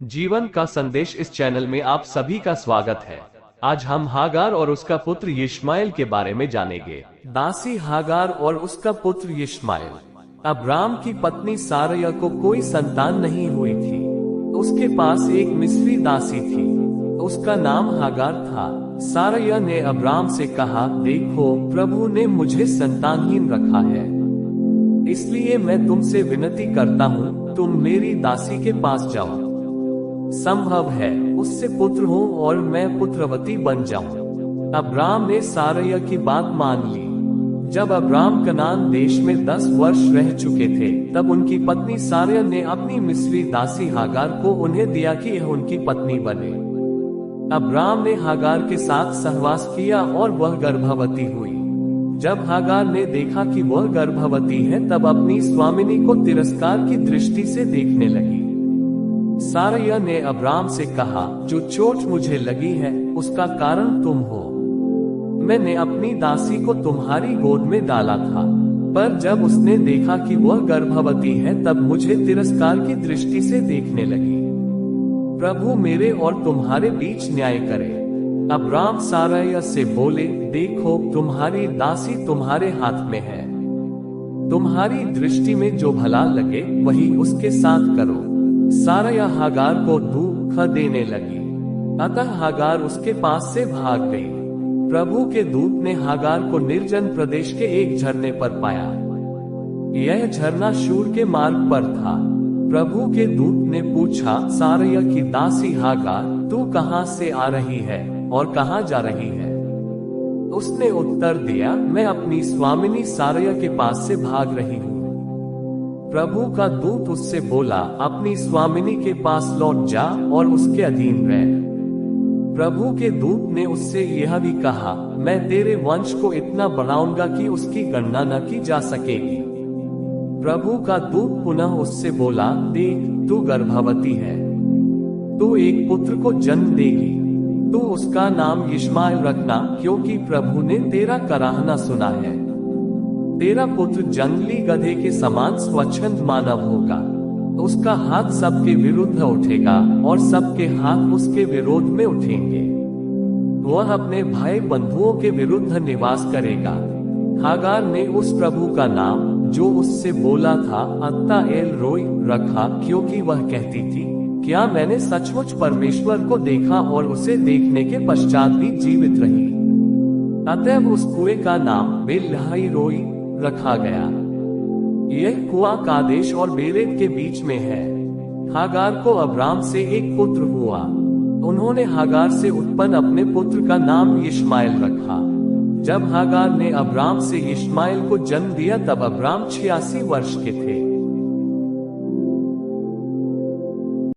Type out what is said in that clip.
जीवन का संदेश इस चैनल में आप सभी का स्वागत है। आज हम हागार और उसका पुत्र यिश्माएल के बारे में जानेंगे। दासी हागार और उसका पुत्र यिश्माएल। अब्राम की पत्नी सारया को कोई संतान नहीं हुई थी। उसके पास एक मिस्री दासी थी, उसका नाम हागार था। सारया ने अब्राम से कहा, देखो, प्रभु ने मुझे संतानहीन रखा है, इसलिए मैं तुमसे विनती करता हूँ, तुम मेरी दासी के पास जाओ। संभव है उससे पुत्र हो और मैं पुत्रवती बन जाऊं। अब्राम ने सारया की बात मान ली। जब अब्राम कनान देश में 10 वर्ष रह चुके थे, तब उनकी पत्नी सारया ने अपनी मिस्री दासी हागार को उन्हें दिया कि यह उनकी पत्नी बने। अब्राम ने हागार के साथ सहवास किया और वह गर्भवती हुई। जब हागार ने देखा कि वह गर्भवती है, तब अपनी स्वामिनी को तिरस्कार की दृष्टि से देखने लगी। सारया ने अब्राम से कहा, जो चोट मुझे लगी है उसका कारण तुम हो। मैंने अपनी दासी को तुम्हारी गोद में डाला था, पर जब उसने देखा कि वह गर्भवती है, तब मुझे तिरस्कार की दृष्टि से देखने लगी। प्रभु मेरे और तुम्हारे बीच न्याय करे। अब्राम सारया से बोले, देखो, तुम्हारी दासी तुम्हारे हाथ में है, तुम्हारी दृष्टि में जो भला लगे वही उसके साथ करो। सारया हागार को दुख देने लगी, अतः हागार उसके पास से भाग गई। प्रभु के दूत ने हागार को निर्जन प्रदेश के एक झरने पर पाया। यह झरना शूर के मार्ग पर था। प्रभु के दूत ने पूछा, सारया की दासी हागार, तू कहाँ से आ रही है और कहाँ जा रही है? उसने उत्तर दिया, मैं अपनी स्वामिनी सारया के पास से भाग रही हूँ। प्रभु का दूत उससे बोला, अपनी स्वामिनी के पास लौट जा और उसके अधीन रह। प्रभु के दूत ने उससे यह भी कहा, मैं तेरे वंश को इतना बढ़ाऊंगा कि उसकी गणना न की जा सकेगी। प्रभु का दूत पुनः उससे बोला, देख, तू गर्भवती है, तू एक पुत्र को जन्म देगी। तू उसका नाम यिश्माएल रखना, क्योंकि प्रभु ने तेरा कराहना सुना है। तेरा पुत्र जंगली गधे के समान स्वच्छंद मानव होगा। उसका हाथ सबके विरुद्ध उठेगा और सबके हाथ उसके विरोध में उठेंगे। वह अपने भाई बंधुओं के विरुद्ध निवास करेगा। हागार ने उस प्रभु का नाम, जो उससे बोला था, अत्ता एल रोई रखा, क्योंकि वह कहती थी, क्या मैंने सचमुच परमेश्वर को देखा और उसे देखने के पश्चात भी जीवित रही। अतः उस कुएं का नाम बेल-लहाई रोई रखा गया। यह कुआं कादेश और बेरेत के बीच में है। हागार को अब्राम से एक पुत्र हुआ। उन्होंने हागार से उत्पन्न अपने पुत्र का नाम यिश्माएल रखा। जब हागार ने अब्राम से यिश्माएल को जन्म दिया, तब अब्राम 86 वर्ष के थे।